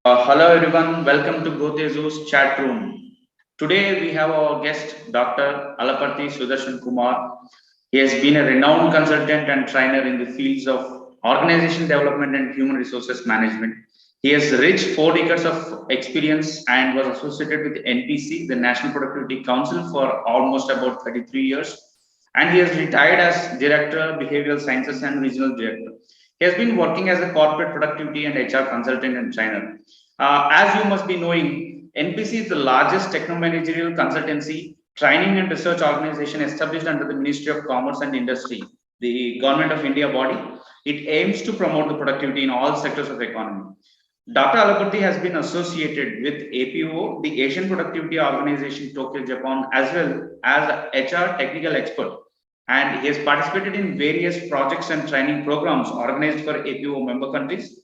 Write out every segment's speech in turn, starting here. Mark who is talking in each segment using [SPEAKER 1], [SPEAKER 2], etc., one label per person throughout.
[SPEAKER 1] Hello everyone, welcome to Gotezu's chat room. Today we have our guest Dr. Alaparthi Sudarshan Kumar. He has been a renowned consultant and trainer in the fields of organization development and human resources management. He has rich 4 decades of experience and was associated with NPC, the National Productivity Council, for almost about 33 years. And he has retired as Director, Behavioral Sciences and Regional Director. He has been working as a corporate productivity and HR consultant and trainer. As you must be knowing, NPC is the largest techno-managerial consultancy, training and research organization established under the Ministry of Commerce and Industry, the Government of India body. It aims to promote the productivity in all sectors of economy. Dr. Alaparthi has been associated with APO, the Asian Productivity Organization, Tokyo, Japan, as well as HR technical expert. And he has participated in various projects and training programs organized for APO member countries.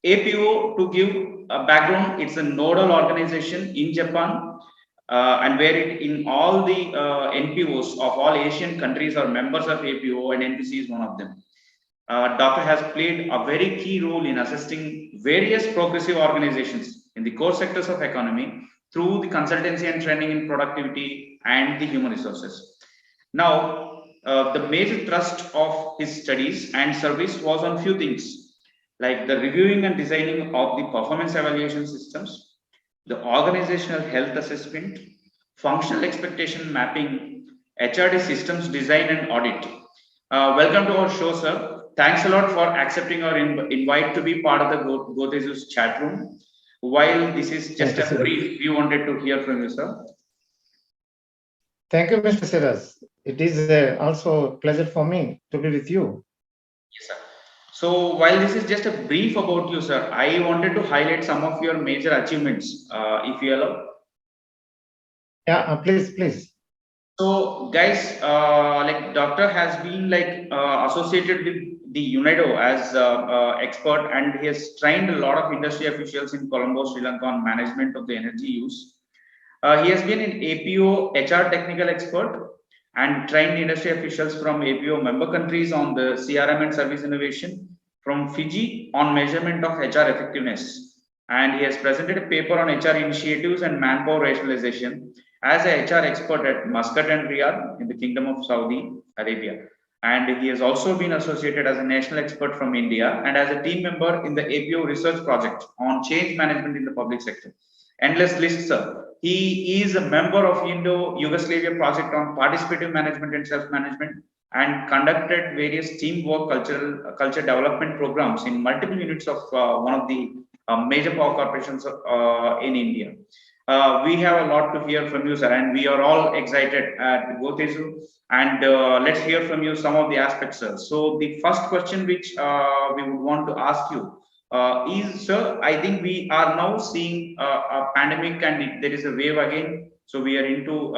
[SPEAKER 1] APO, to give a background, it's a nodal organization in Japan, and where in all the NPOs of all Asian countries are members of APO, and NPC is one of them. Doctor has played a very key role in assisting various progressive organizations in the core sectors of economy through the consultancy and training in productivity and the human resources. Now, the major thrust of his studies and service was on few things like the reviewing and designing of the performance evaluation systems, the organizational health assessment, functional expectation mapping, HRD systems design and audit. Welcome to our show, sir. Thanks a lot for accepting our invite to be part of the Gotezu's chat room. While this is just a brief, we wanted to hear from you, sir.
[SPEAKER 2] Thank you, Mr. Siras. It is also a pleasure for me to be with you.
[SPEAKER 1] Yes, sir. So while this is just a brief about you, sir, I wanted to highlight some of your major achievements, if you allow.
[SPEAKER 2] Yeah, please.
[SPEAKER 1] So, guys, like Doctor has been like associated with the UNIDO as expert, and he has trained a lot of industry officials in Colombo, Sri Lanka on management of the energy use. He has been an APO HR technical expert and trained industry officials from APO member countries on the CRM and service innovation, from Fiji on measurement of HR effectiveness. And he has presented a paper on HR initiatives and manpower rationalization as a HR expert at Muscat and Riyadh in the Kingdom of Saudi Arabia. And he has also been associated as a national expert from India and as a team member in the APO research project on change management in the public sector. Endless list, sir. He is a member of Indo-Yugoslavia project on participative management and self-management and conducted various teamwork culture development programs in multiple units of one of the major power corporations in India. We have a lot to hear from you, sir, and we are all excited at Gotezu. And let's hear from you some of the aspects, sir. So the first question which we would want to ask you is, sir, I think we are now seeing a pandemic and there is a wave again. So we are into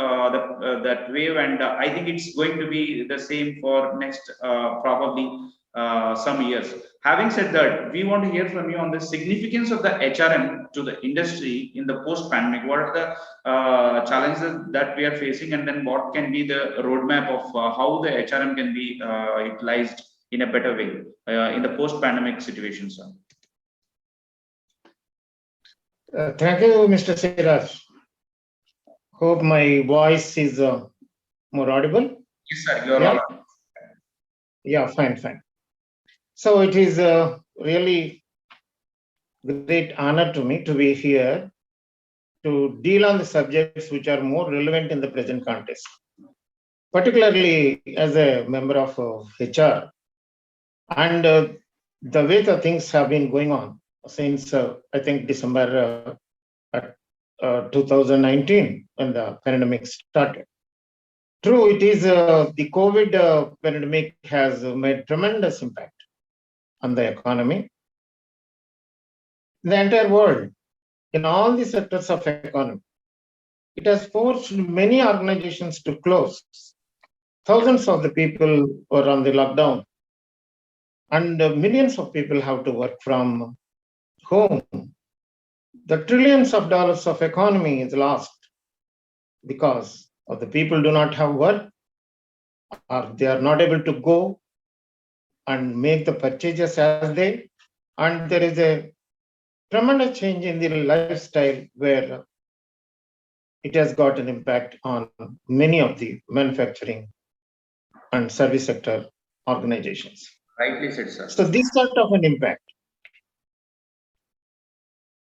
[SPEAKER 1] that wave, and I think it's going to be the same for next probably some years. Having said that, we want to hear from you on the significance of the HRM to the industry in the post-pandemic. What are the challenges that we are facing, and then what can be the roadmap of how the HRM can be utilized in a better way in the post-pandemic situation, sir?
[SPEAKER 2] Thank you, Mr. Siras. Hope my voice is more audible.
[SPEAKER 1] Yes, sir. You're all.
[SPEAKER 2] Yeah, fine. So it is a really great honor to me to be here to deal on the subjects which are more relevant in the present context, particularly as a member of HR. And the way the things have been going on since, I think, December 2019, when the pandemic started. True, it is the COVID pandemic has made tremendous impact on the economy. The entire world, in all the sectors of economy, it has forced many organizations to close. Thousands of the people were on the lockdown, and millions of people have to work from home. The trillions of dollars of economy is lost because of the people do not have work, or they are not able to go and make the purchases as they, and there is a tremendous change in the lifestyle where it has got an impact on many of the manufacturing and service sector organizations.
[SPEAKER 1] Rightly said, sir.
[SPEAKER 2] So this sort of an impact.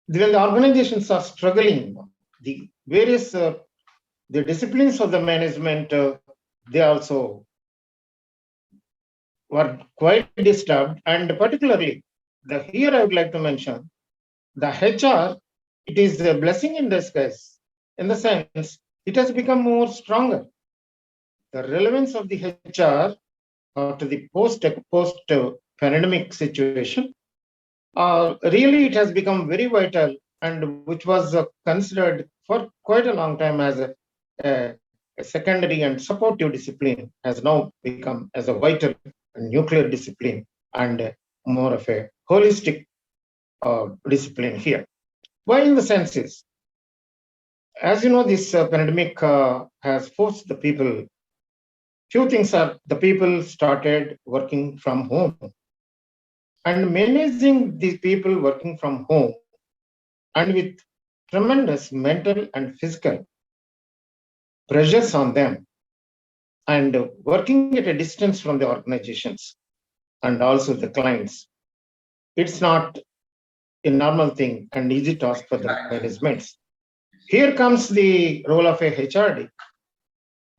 [SPEAKER 2] When the organizations are struggling, the various the disciplines of the management, they also were quite disturbed, and particularly here I would like to mention the HR. It is a blessing in disguise, in the sense it has become more stronger. The relevance of the HR to the post pandemic situation, really it has become very vital, and which was considered for quite a long time as a secondary and supportive discipline, has now become as a vital nuclear discipline and more of a holistic discipline here. Why in the sense is, as you know, this pandemic has forced the people. Few things are, the people started working from home, and managing these people working from home and with tremendous mental and physical pressures on them, and working at a distance from the organizations and also the clients. It's not a normal thing and easy task for the managements. Here comes the role of a HRD.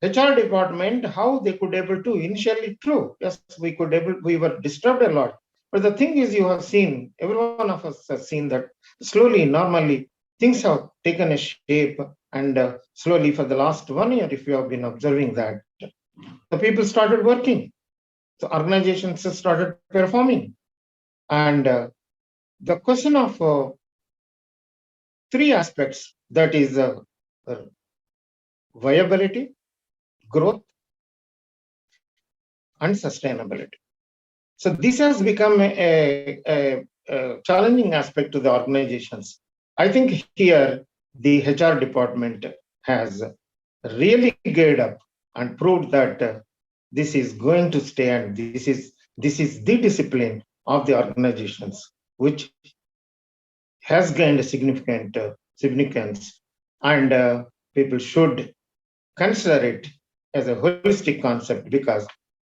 [SPEAKER 2] HR department, how they could able to initially, true, yes, we were disturbed a lot. But the thing is, you have seen, every one of us has seen that slowly, normally, things have taken a shape, and slowly for the last 1 year, if you have been observing that, the people started working. So organizations started performing. And the question of 3 aspects, that is viability, growth, and sustainability. So this has become a challenging aspect to the organizations. I think here the HR department has really geared up and proved that this is going to stay, and this is the discipline of the organizations, which has gained a significant significance, and people should consider it as a holistic concept, because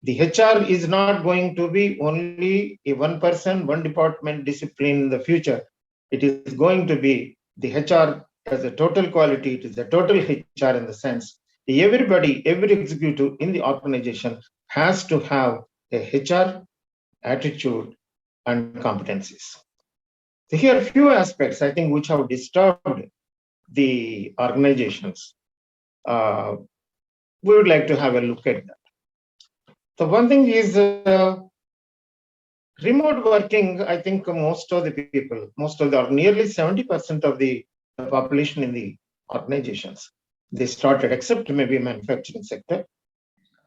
[SPEAKER 2] the HR is not going to be only a one person, one department discipline in the future. It is going to be the HR as a total quality. It is a total HR in the sense everybody, every executive in the organization has to have a HR attitude and competencies. So here are a few aspects, I think, which have disturbed the organizations. We would like to have a look at that. So one thing is remote working. I think most of the people, nearly 70% of the population in the organizations, they started, except maybe manufacturing sector,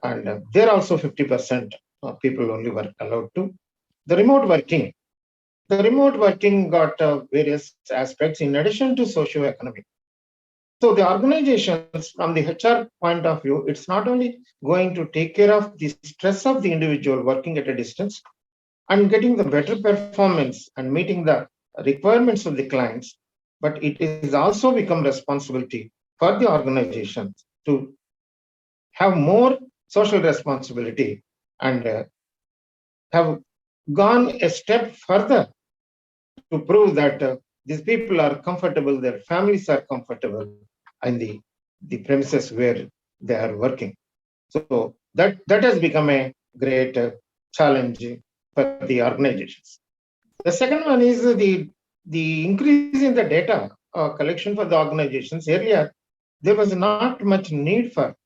[SPEAKER 2] and there also 50% of people only were allowed to. The remote working got various aspects in addition to socio-economic. So the organizations, from the HR point of view, it's not only going to take care of the stress of the individual working at a distance and getting the better performance and meeting the requirements of the clients, but it is also become responsibility for the organization to have more social responsibility and have gone a step further to prove that these people are comfortable, their families are comfortable in the premises where they are working. So that has become a great challenge for the organizations. The second one is the increase in the data collection for the organizations. Earlier, there was not much need for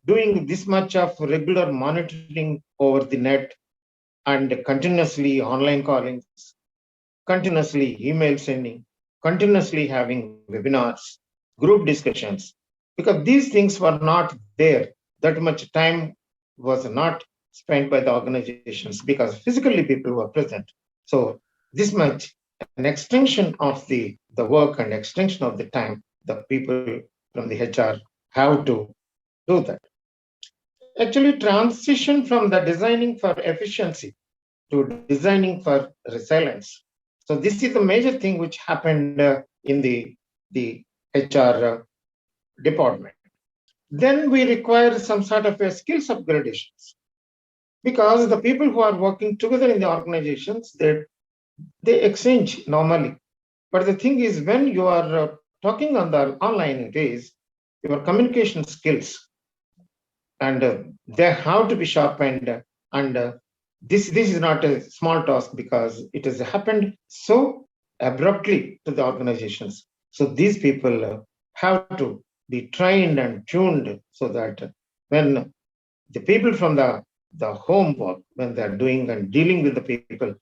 [SPEAKER 2] doing this much of regular monitoring over the net and continuously online callings, continuously email sending, continuously having webinars, group discussions, because these things were not there. That much time was not spent by the organizations because physically people were present. So this much, an extension of the work and extension of the time, the people from the HR have to do that. Actually, transition from the designing for efficiency to designing for resilience. So this is the major thing which happened in the HR department. Then we require some sort of a skills upgradations, because the people who are working together in the organizations, they exchange normally. But the thing is, when you are talking on the online days, your communication skills and they have to be sharpened. And this is not a small task, because it has happened so abruptly to the organizations. So these people have to be trained and tuned, so that when the people from the home work, when they're doing and dealing with the people,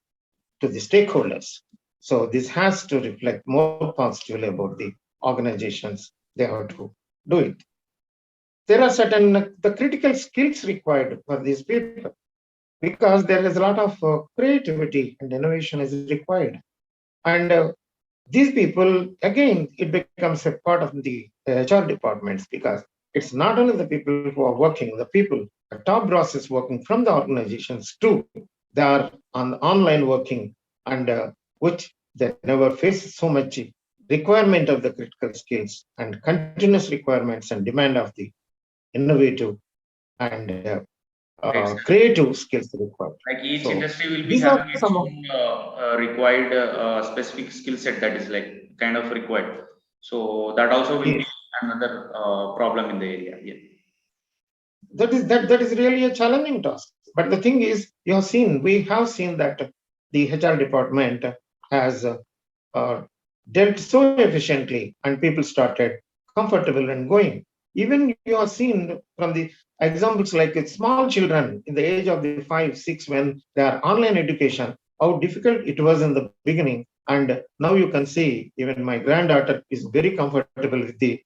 [SPEAKER 2] to the stakeholders, so this has to reflect more positively about the organizations. They have to do it. There are certain the critical skills required for these people, because there is a lot of creativity and innovation is required. And these people, again, it becomes a part of the HR departments, because it's not only the people who are working, the people, the top brass is working from the organizations too. They are on online working, and which they never face so much requirement of the critical skills and continuous requirements and demand of the innovative and
[SPEAKER 1] Right, sir.
[SPEAKER 2] creative skills required.
[SPEAKER 1] Like each
[SPEAKER 2] So
[SPEAKER 1] industry will be
[SPEAKER 2] these are
[SPEAKER 1] having its
[SPEAKER 2] some of,
[SPEAKER 1] own required specific skill set that is like kind of required. So that also will be
[SPEAKER 2] yes,
[SPEAKER 1] another problem in the area. Yeah.
[SPEAKER 2] that is really a challenging task. But the thing is, we have seen that the HR department has uh, dealt so efficiently, and people started comfortable and going. Even you have seen from the examples, like small children in the age of the 5, 6, when they are online education, how difficult it was in the beginning. And now you can see even my granddaughter is very comfortable with the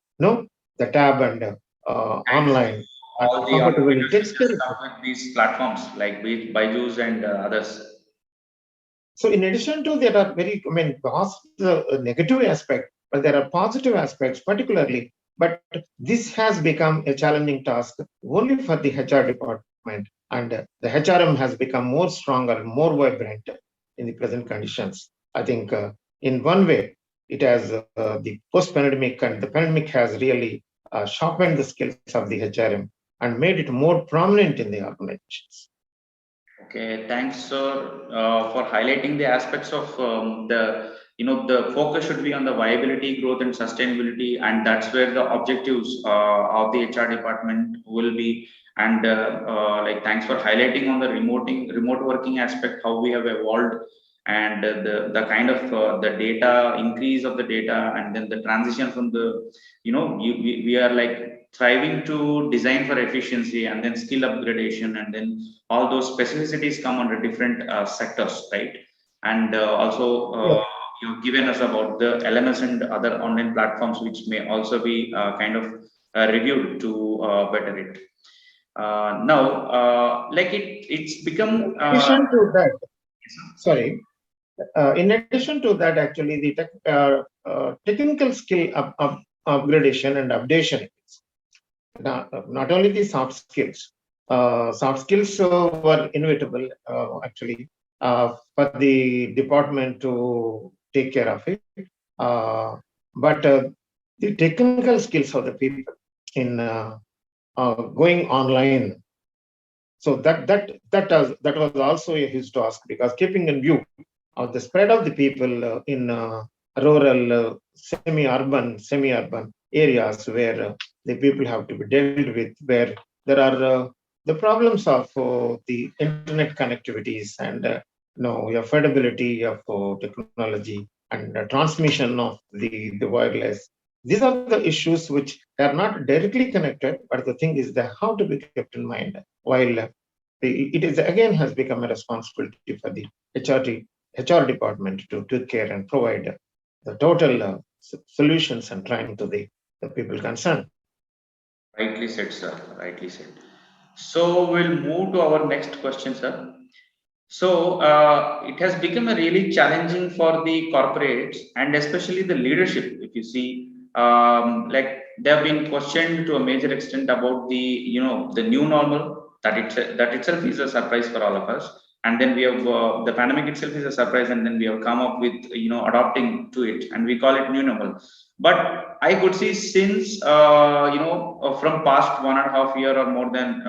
[SPEAKER 2] tab and
[SPEAKER 1] Thanks
[SPEAKER 2] online,
[SPEAKER 1] to
[SPEAKER 2] and
[SPEAKER 1] all the
[SPEAKER 2] comfortably
[SPEAKER 1] automated
[SPEAKER 2] takes care
[SPEAKER 1] features
[SPEAKER 2] of
[SPEAKER 1] come
[SPEAKER 2] it.
[SPEAKER 1] with these platforms like Byju's and others.
[SPEAKER 2] So in addition to, there are vast negative aspect, but there are positive aspects particularly. But this has become a challenging task only for the HR department, and the HRM has become more stronger, more vibrant in the present conditions. I think in one way, it has the post-pandemic and the pandemic has really sharpened the skills of the HRM and made it more prominent in the organizations.
[SPEAKER 1] Okay, thanks, sir, for highlighting the aspects of the focus should be on the viability, growth, and sustainability, and that's where the objectives of the HR department will be. And like, thanks for highlighting on the remote working aspect, how we have evolved, and the kind of the data increase of the data, and then the transition from the we are like thriving to design for efficiency, and then skill upgradation, and then all those specificities come under different sectors, right? And also,
[SPEAKER 2] Yes.
[SPEAKER 1] you've given us about the LMS and other online platforms, which may also be kind of reviewed to better it. Now, like it's become.
[SPEAKER 2] In addition to that, sorry, in addition to that, actually, the technical skill upgradation and updation, not only the soft skills. Soft skills were inevitable, actually, for the department to take care of it. But the technical skills of the people in going online, so that was also a huge task, because keeping in view of the spread of the people in rural, semi-urban areas, where the people have to be dealt with, where there are the problems of the internet connectivities and affordability of technology and transmission of the wireless. These are the issues which are not directly connected, but the thing is that how to be kept in mind, while it is again has become a responsibility for the HR department to take care and provide the total solutions and training to the people concerned.
[SPEAKER 1] Rightly said, sir. Rightly said. So we'll move to our next question, sir. So it has become a really challenging for the corporates and especially the leadership. If you see, like they have been questioned to a major extent about the the new normal, that itself is a surprise for all of us. and then we have the pandemic itself is a surprise, and then we have come up with adopting to it, and we call it new normal. But I could see since from past 1.5 year or more than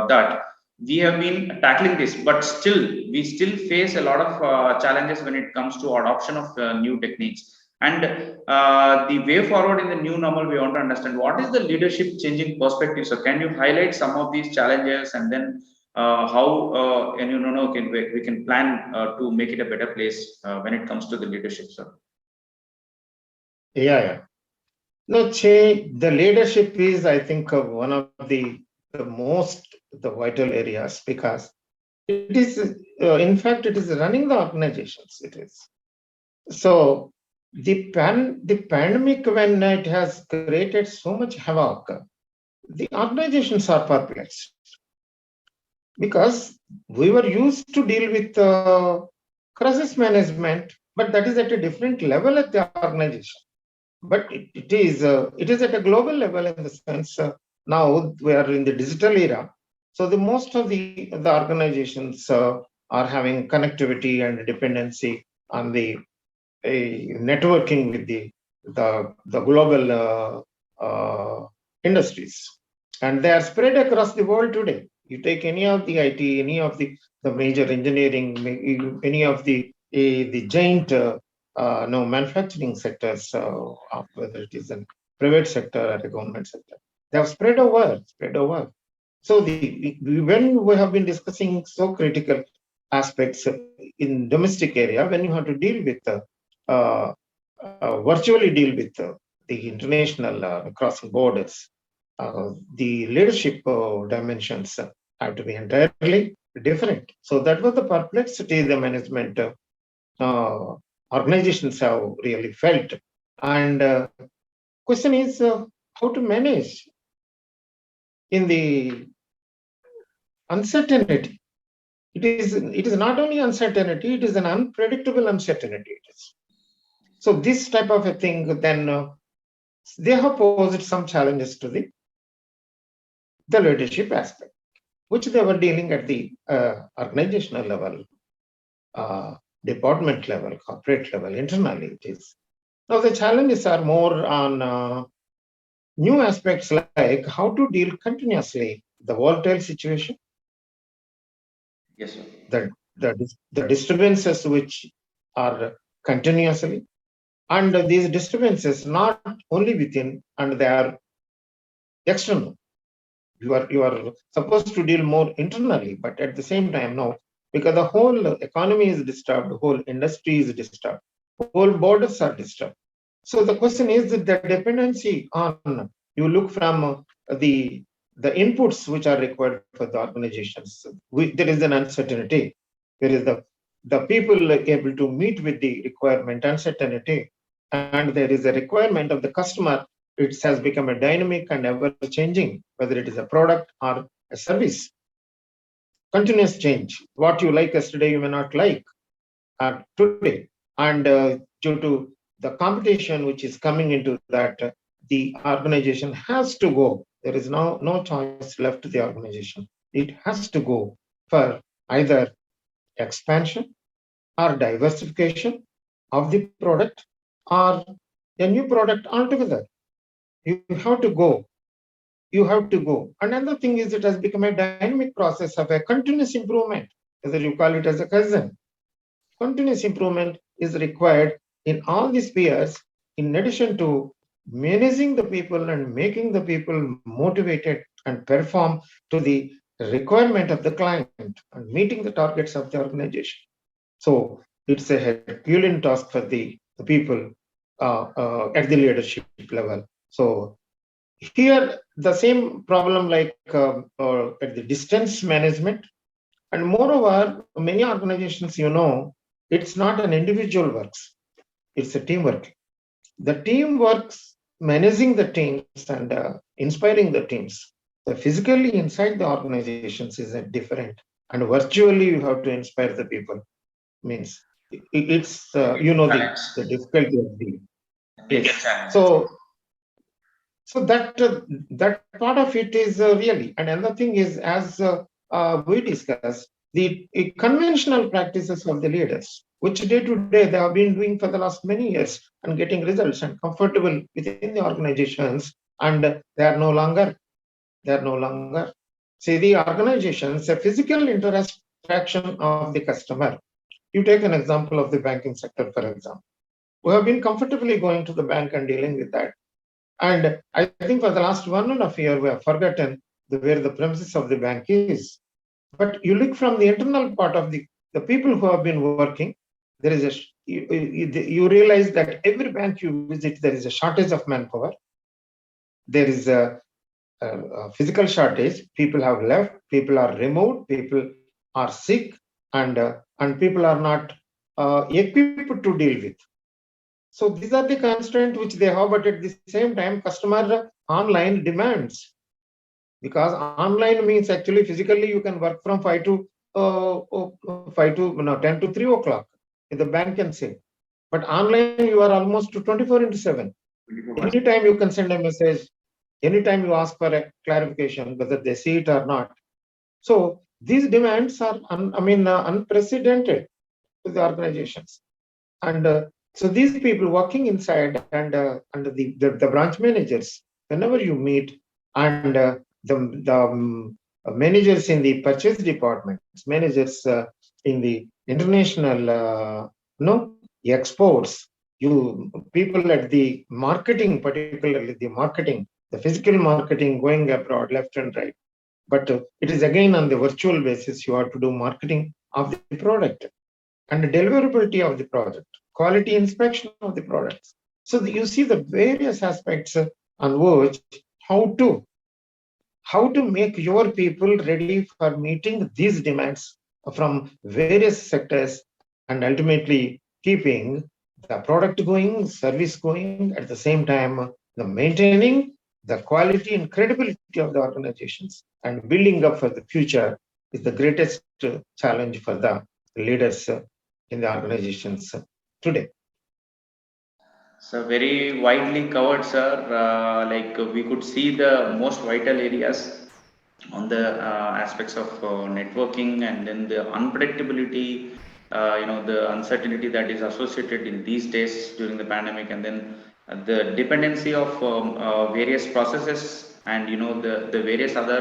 [SPEAKER 1] that, we have been tackling this, but still we still face a lot of challenges when it comes to adoption of new techniques. And the way forward in the new normal, we want to understand what is the leadership changing perspective. So can you highlight some of these challenges, and then how and we can plan to make it a better place when it comes to the leadership, sir?
[SPEAKER 2] Yeah. No, Che, the leadership is, I think, one of the most vital areas, because it is, in fact, it is running the organizations. It is. So the pandemic, when it has created so much havoc, the organizations are perplexed, because we were used to deal with crisis management, but that is at a different level at the organization. But it is at a global level, in the sense now we are in the digital era. So the most of the organizations are having connectivity and dependency on the networking with the global industries, and they are spread across the world today. You take any of the IT, any of the major engineering, any of the giant manufacturing sectors, whether it is a private sector or a government sector, they have spread over. So when we have been discussing so critical aspects in domestic area, when you have to deal with virtually deal with the international crossing borders, the leadership dimensions have to be entirely different. So that was the perplexity the management organizations have really felt. And question is how to manage in the uncertainty. It is not only uncertainty, it is an unpredictable uncertainty. It is. So this type of a thing, then they have posed some challenges to the leadership aspect, which they were dealing at the organizational level, department level, corporate level, internally it is. Now the challenges are more on new aspects, like how to deal continuously the volatile situation.
[SPEAKER 1] Yes, sir.
[SPEAKER 2] The disturbances which are continuously, and these disturbances not only within, and they are external. You are supposed to deal more internally, but at the same time, no, because the whole economy is disturbed, the whole industry is disturbed, whole borders are disturbed. So the question is that the dependency on, you look from the inputs which are required for the organizations. There is an uncertainty. There is the people able to meet with the requirement uncertainty, and there is a requirement of the customer. It has become a dynamic and ever changing, whether it is a product or a service. Continuous change. What you like yesterday, you may not like today. And due to the competition which is coming into that, the organization has to go. There is no choice left to the organization. It has to go for either expansion or diversification of the product, or a new product altogether. You have to go. Another thing is, it has become a dynamic process of a continuous improvement, whether you call it as a Kaizen. Continuous improvement is required in all the spheres, in addition to managing the people and making the people motivated and perform to the requirement of the client and meeting the targets of the organization. So it's a Herculean task for the people at the leadership level. So here the same problem like at the distance management. And moreover, many organizations, it's not an individual works, it's a teamwork. The team works, managing the teams and inspiring the teams. So physically inside the organizations is different, and virtually you have to inspire the people. Means it's the difficulty of the
[SPEAKER 1] Yes.
[SPEAKER 2] So that part of it is really. And another thing is, as we discussed, the conventional practices of the leaders, which day to day they have been doing for the last many years and getting results and comfortable within the organizations, and they are no longer. See, the organizations, a physical interaction of the customer. You take an example of the banking sector, for example. We have been comfortably going to the bank and dealing with that. And I think for the last 1.5 years, we have forgotten where the premises of the bank is. But you look from the internal part of the people who have been working, there is you realize that every bank you visit, there is a shortage of manpower. There is a physical shortage. People have left, people are removed, people are sick, and people are not equipped to deal with. So these are the constraints which they have, but at the same time, customer online demands. Because online means actually physically you can work from 10 to 3 o'clock. The bank can say. But online you are almost 24/7. Anytime you can send a message, anytime you ask for a clarification, whether they see it or not. So these demands are, unprecedented to the organizations. And so these people working inside and the branch managers, whenever you meet, and the managers in the purchase departments, managers in the international exports, you people at the marketing, particularly the marketing, the physical marketing going abroad left and right. But it is again on the virtual basis, you have to do marketing of the product and the deliverability of the product, quality inspection of the products. So you see the various aspects on which how to make your people ready for meeting these demands from various sectors, and ultimately keeping the product going, service going, at the same time the maintaining the quality and credibility of the organizations and building up for the future is the greatest challenge for the leaders in the organizations today.
[SPEAKER 1] So very widely covered, sir. We could see the most vital areas on the aspects of networking, and then the unpredictability, the uncertainty that is associated in these days during the pandemic, and then the dependency of various processes, and the various other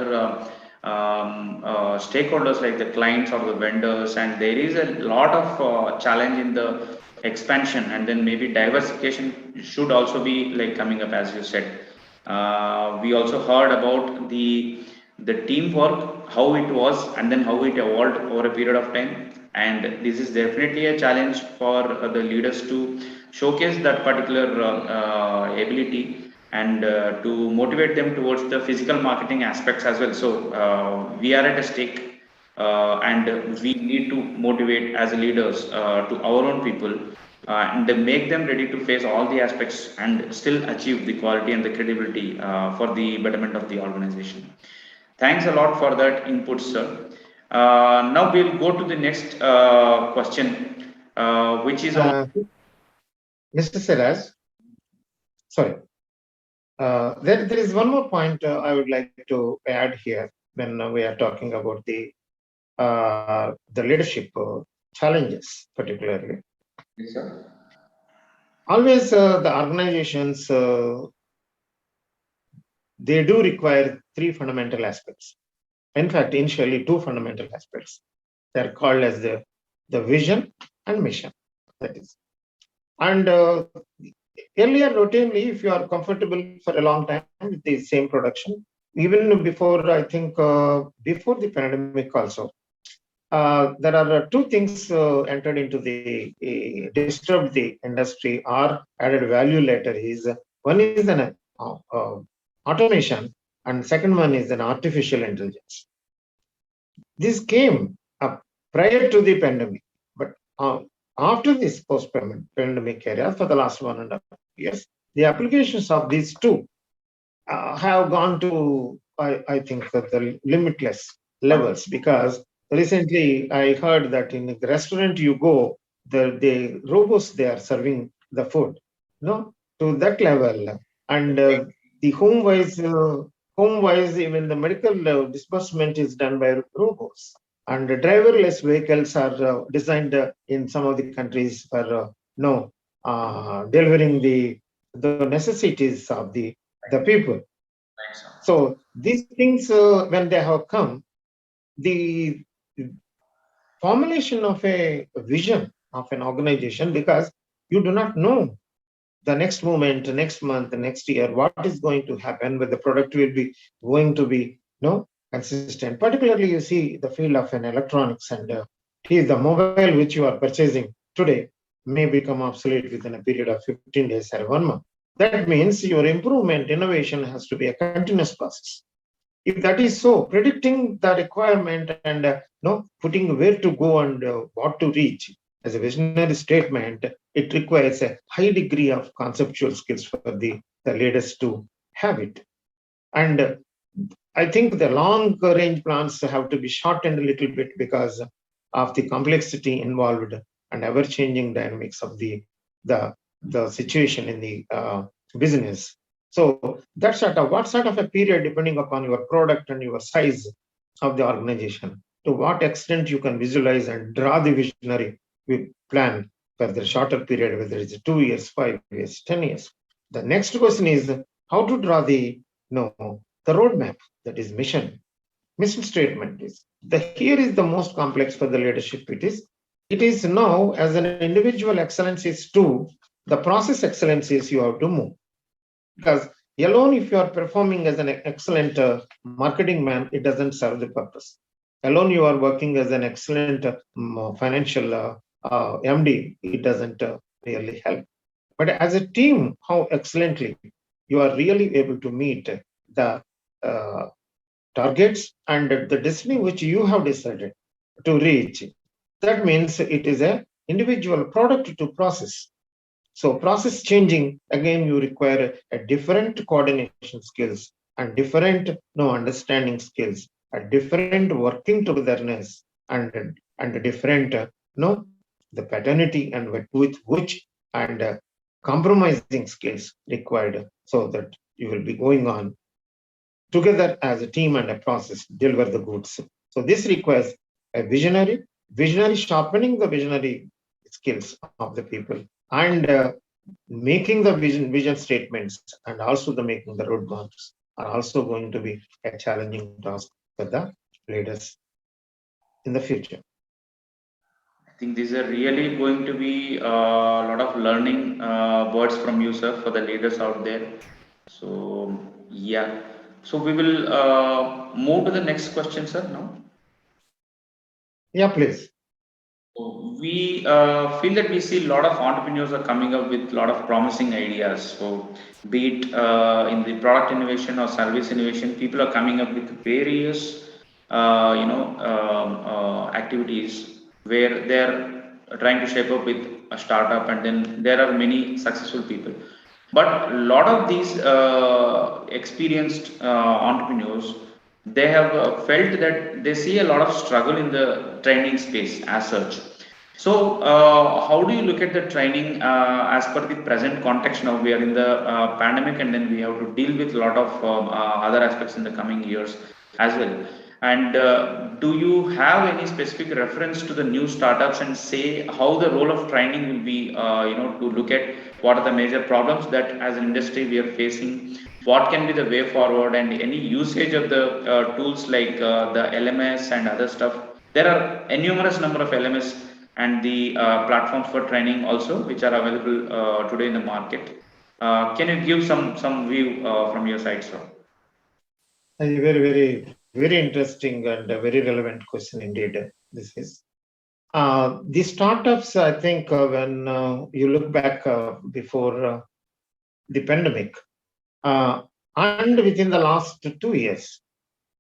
[SPEAKER 1] stakeholders like the clients or the vendors, and there is a lot of challenge in the expansion, and then maybe diversification should also be like coming up, as you said. We also heard about the teamwork, how it was, and then how it evolved over a period of time. And this is definitely a challenge for the leaders to showcase that particular ability, and to motivate them towards the physical marketing aspects as well. So we are at a stake, and we need to motivate as leaders to our own people, and make them ready to face all the aspects and still achieve the quality and the credibility for the betterment of the organization. Thanks a lot for that input, sir. Now we'll go to the next question, which is on.
[SPEAKER 2] Mr. Siraz, sorry. There is one more point I would like to add here when we are talking about the leadership challenges, particularly.
[SPEAKER 1] Yes, sir.
[SPEAKER 2] Always the organizations, they do require three fundamental aspects. In fact, initially two fundamental aspects. They're called as the vision and mission. That is. And earlier, routinely, if you are comfortable for a long time with the same production, even before, I think, before the pandemic also, there are two things entered into the disturbed the industry or added value later. Is one is an automation, and second one is an artificial intelligence. This came up prior to the pandemic, but after this post-pandemic era, for the last 1.5 years, the applications of these two have gone to, I think, the limitless levels, because recently I heard that in the restaurant you go, the robots, they are serving the food, to that level. And the home-wise, even the medical disbursement is done by robots. And driverless vehicles are designed in some of the countries for delivering the necessities of the people.
[SPEAKER 1] Right, sir.
[SPEAKER 2] So these things, when they have come, the formulation of a vision of an organization, because you do not know the next moment, next month, next year, what is going to happen, whether the product will be going to be consistent. Particularly, you see the field of an electronics, and the mobile which you are purchasing today may become obsolete within a period of 15 days or 1 month. That means your improvement, innovation has to be a continuous process. If that is so, predicting the requirement and putting where to go and what to reach as a visionary statement, it requires a high degree of conceptual skills for the leaders to have it. And I think the long range plans have to be shortened a little bit because of the complexity involved and ever changing dynamics of the situation in the business. So that sort of what sort of a period, depending upon your product and your size of the organization, to what extent you can visualize and draw the visionary plan for the shorter period, whether it's 2 years, 5 years, 10 years. The next question is how to draw the roadmap, that is mission statement. Is here is the most complex for the leadership. It is now, as an individual excellence is two, the process excellence is you have to move. Because alone, if you are performing as an excellent marketing man, it doesn't serve the purpose. Alone, you are working as an excellent financial MD, it doesn't really help. But as a team, how excellently you are really able to meet the targets and the destiny which you have decided to reach. That means it is an individual product to process. So process changing, again, you require a different coordination skills and different understanding skills, a different working togetherness, and different the paternity and with which and compromising skills required, so that you will be going on together as a team and a process, deliver the goods. So this requires a visionary sharpening the visionary skills of the people, and making the vision statements, and also the making the roadmaps are also going to be a challenging task for the leaders in the future.
[SPEAKER 1] I think these are really going to be a lot of learning words from you, sir, for the leaders out there. So, yeah. So we will move to the next question, sir, now.
[SPEAKER 2] Yeah, please.
[SPEAKER 1] We feel that we see a lot of entrepreneurs are coming up with a lot of promising ideas. So, be it in the product innovation or service innovation, people are coming up with various, activities where they're trying to shape up with a startup, and then there are many successful people. But a lot of these experienced entrepreneurs, they have felt that they see a lot of struggle in the training space as such. So, how do you look at the training as per the present context now? We are in the pandemic, and then we have to deal with a lot of other aspects in the coming years as well. And do you have any specific reference to the new startups and say how the role of training will be, to look at what are the major problems that as an industry we are facing, what can be the way forward, and any usage of the tools like the LMS and other stuff. There are a numerous number of LMS and the platforms for training also, which are available today in the market. Can you give some view from your side, sir?
[SPEAKER 2] A very interesting and a very relevant question indeed. This is the startups. I think when you look back before the pandemic, and within the last 2 years,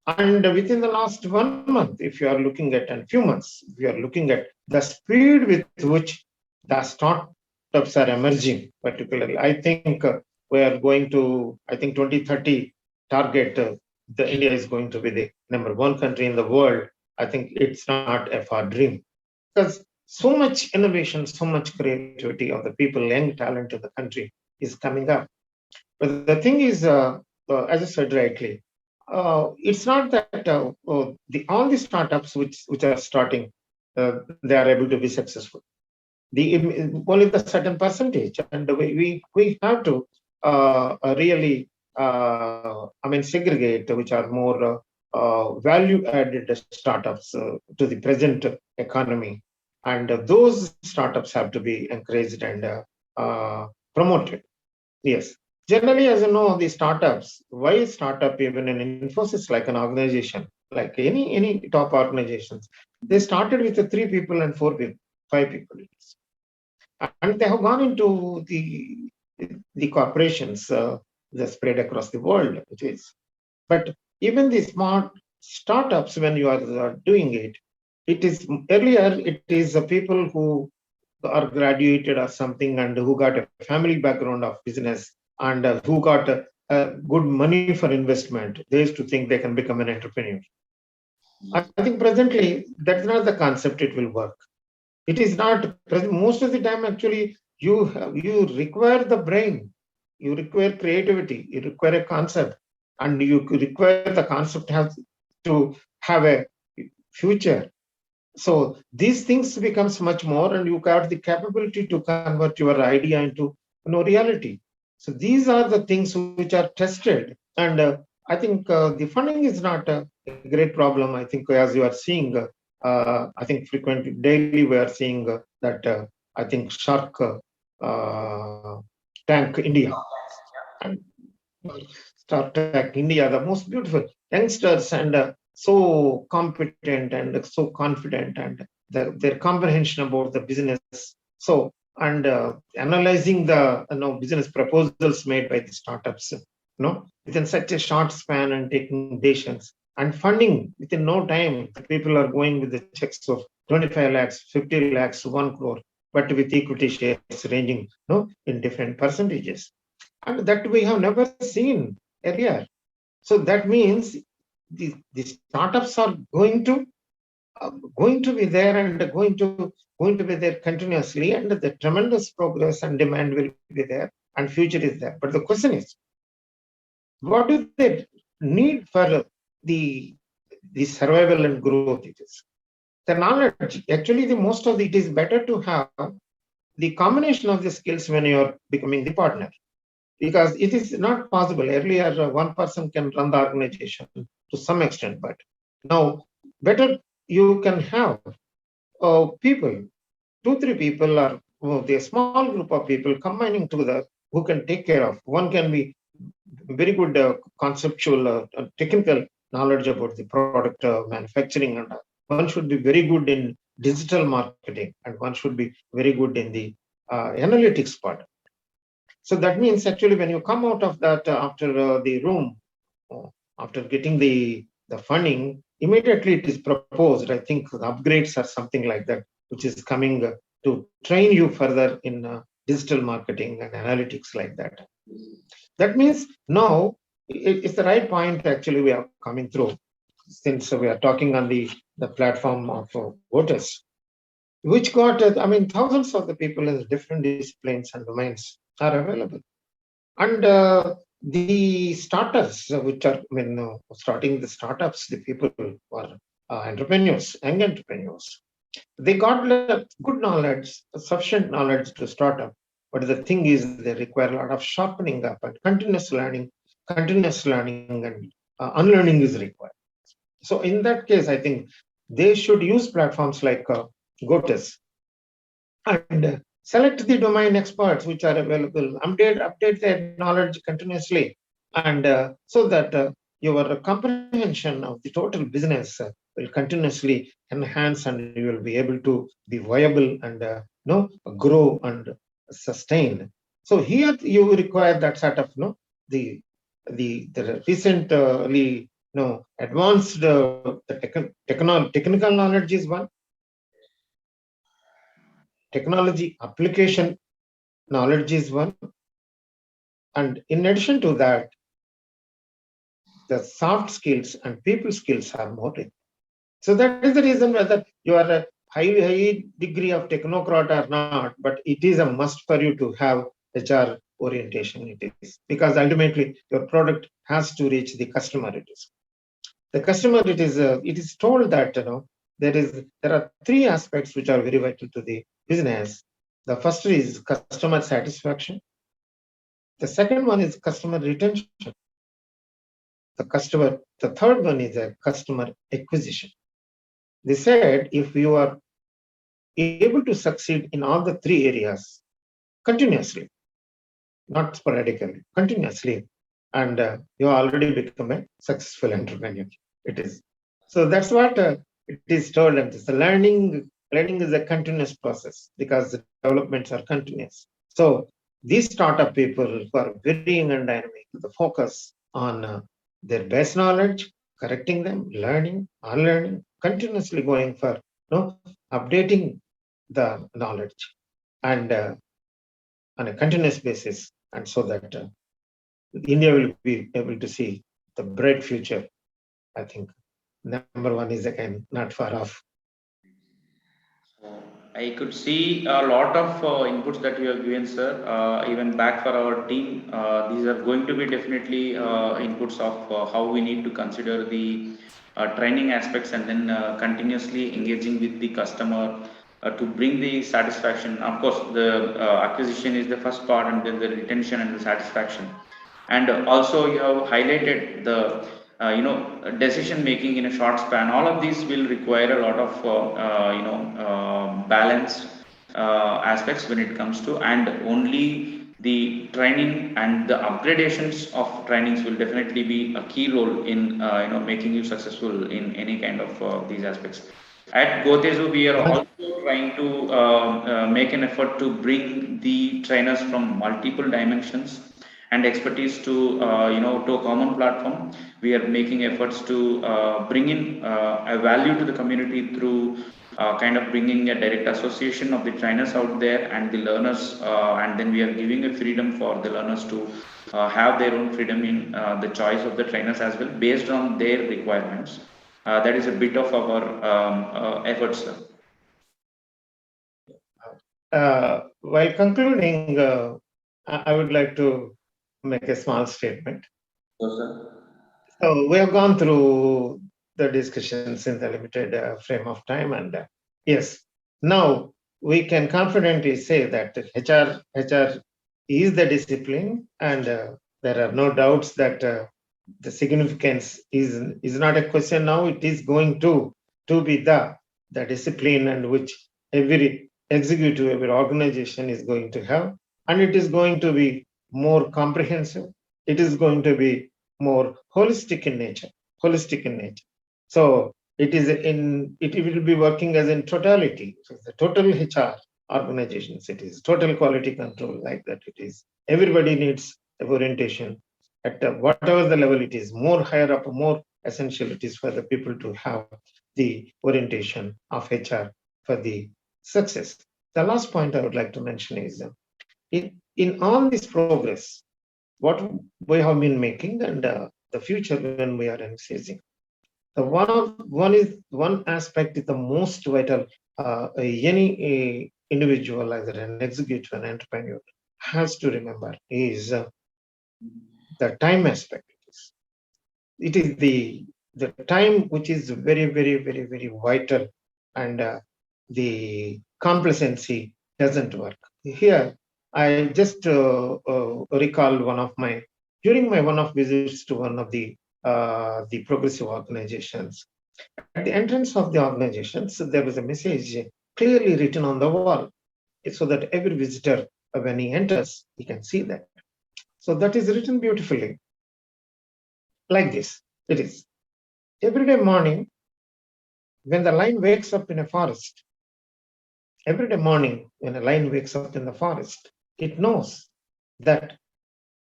[SPEAKER 2] and within the last 1 month, if you are looking at, and few months, if you are looking at the speed with which the startups are emerging, particularly, I think we are going to, I think 2030 target, the India is going to be the #1 country in the world. I think it's not a far dream, because so much innovation, so much creativity of the people, young talent of the country is coming up. But the thing is, as I said rightly, it's not that all the startups which are starting, they are able to be successful. Only the certain percentage, and we have to really segregate which are more value added startups to the present economy, and those startups have to be encouraged and promoted. Yes. Generally, as you know, the startups, why startup even in Infosys, like an organization, like any top organizations, they started with the 3 people and 4 people, 5 people. And they have gone into the corporations that spread across the world, which is. But even the smart startups, when you are doing it, it is earlier, it is the people who are graduated or something and who got a family background of business and who got good money for investment. They used to think they can become an entrepreneur. I think presently that's not the concept it will work. It is not most of the time. Actually, you require the brain, you require creativity, you require a concept, and you require the concept has to have a future. So these things becomes much more, and you got the capability to convert your idea into reality. So these are the things which are tested, and I think the funding is not a great problem. I think as you are seeing, I think frequently daily we are seeing that I think Shark Tank India and Star Trek India, the most beautiful youngsters and so competent and so confident, and their comprehension about the business. So, and analyzing the business proposals made by the startups, within such a short span and taking decisions and funding within no time. The people are going with the checks of 25 lakhs, 50 lakhs, 1 crore, but with equity shares ranging in different percentages. And that we have never seen earlier. So that means the startups are going to be there and going to be there continuously, and the tremendous progress and demand will be there, and future is there. But the question is, what do they need for the survival and growth? It is the knowledge. Actually, the most of it is better to have the combination of the skills when you are becoming the partner, because it is not possible. Earlier, one person can run the organization to some extent, but now better you can have people, 2-3 people, or the small group of people combining together who can take care of. One can be very good conceptual, technical knowledge about the product manufacturing, and one should be very good in digital marketing, and one should be very good in the analytics part. So that means actually when you come out of that after the room, after getting the funding, immediately it is proposed. I think the upgrades or something like that, which is coming to train you further in digital marketing and analytics like that. That means now it's the right point actually we are coming through, since we are talking on the platform of voters, which got, thousands of the people in different disciplines and domains are available. And the starters, which are, starting the startups, the people who are entrepreneurs, young entrepreneurs, they got good knowledge, sufficient knowledge to start up. But the thing is, they require a lot of sharpening up and continuous learning, and unlearning is required. So in that case, I think they should use platforms like Gotis and select the domain experts which are available, update their knowledge continuously, and so that your comprehension of the total business will continuously enhance, and you will be able to be viable and grow and sustain. So here you require that sort of the recently advanced technical knowledge is one. Technology application knowledge is one. And in addition to that, the soft skills and people skills are more. So that is the reason whether you are a high degree of technocrat or not, but it is a must for you to have HR orientation. It is because ultimately your product has to reach the customer. It is. The customer, it is told that there are three aspects which are very vital to the business. The first is customer satisfaction. The second one is customer retention. The third one is a customer acquisition. They said if you are able to succeed in all the three areas continuously, not sporadically, continuously, and you already become a successful entrepreneur. It is. So that's what it is told. And it's learning is a continuous process because the developments are continuous. So these startup people who are very young and dynamic, the focus on their base knowledge, correcting them, learning, unlearning, continuously going for updating the knowledge and on a continuous basis, and so that India will be able to see the bright future. I think number one is again not far off.
[SPEAKER 1] I could see a lot of inputs that you have given, sir. Even back for our team, these are going to be definitely inputs of how we need to consider the training aspects, and then continuously engaging with the customer to bring the satisfaction. Of course, the acquisition is the first part, and then the retention and the satisfaction. And also, you have highlighted the decision making in a short span. All of these will require a lot of balanced aspects when it comes to, and only the training and the upgradations of trainings will definitely be a key role in making you successful in any kind of these aspects. At GoTezu, we are also trying to make an effort to bring the trainers from multiple dimensions and expertise to to a common platform. We are making efforts to bring in a value to the community through kind of bringing a direct association of the trainers out there and the learners, and then we are giving a freedom for the learners to have their own freedom in the choice of the trainers as well, based on their requirements. That is a bit of our efforts.
[SPEAKER 2] While concluding, I would like to make a small statement. So we have gone through the discussions in the limited frame of time, and yes, now we can confidently say that HR is the discipline, and there are no doubts that the significance is not a question now. It is going to be the discipline, and which every executive, every organization is going to have, and it is going to be more comprehensive. It is going to be more holistic in nature. So it will be working as in totality. So the total HR organizations, it is total quality control, like that. It is everybody needs orientation at whatever the level it is, more higher up, more essential it is for the people to have the orientation of HR for the success. The last point I would like to mention is in all this progress, what we have been making, and the future when we are emphasizing. The one aspect is the most vital. Any individual, either an executive, an entrepreneur, has to remember is the time aspect. It is the time which is very, very, very, very vital, and the complacency doesn't work. Here, I just recall during my one of visits to one of the progressive organizations. At the entrance of the organizations, there was a message clearly written on the wall, so that every visitor, when he enters, he can see that. So that is written beautifully, like this. It is every day morning when the lion wakes up in a forest. Every day morning when a lion wakes up in the forest, it knows that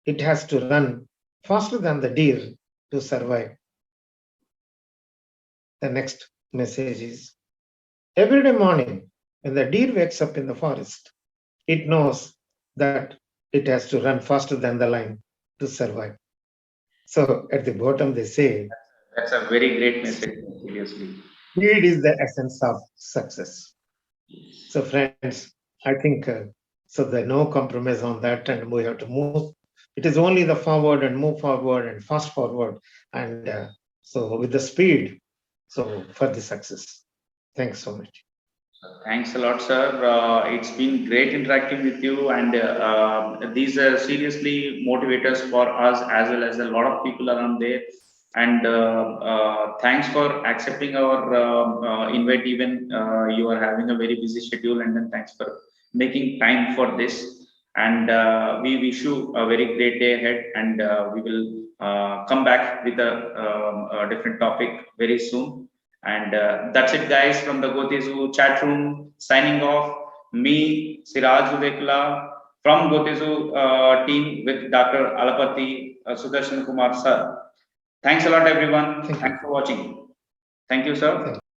[SPEAKER 2] it has to run faster than the deer to survive. The next message is every day morning when the deer wakes up in the forest, it knows that it has to run faster than the lion to survive. So at the bottom they say,
[SPEAKER 1] that's a very great message, seriously.
[SPEAKER 2] Speed is the essence of success. So friends, I think so there's no compromise on that, and we have to move. It is only the forward and move forward and fast forward, and So with the speed, so for the success. Thanks so much.
[SPEAKER 1] Thanks a lot, sir. It's been great interacting with you, and these are seriously motivators for us as well as a lot of people around there. And thanks for accepting our invite. Even you are having a very busy schedule, and then thanks for making time for this. And we wish you a very great day ahead, and we will come back with a different topic very soon. And that's it, guys, from the Gotezu chat room. Signing off, me, Siraj Udekla, from Gotezu team with Dr. Alapati Sudarshan Kumar sir. Thanks a lot, everyone.
[SPEAKER 2] Thank you.
[SPEAKER 1] Thanks for watching. Thank you, sir.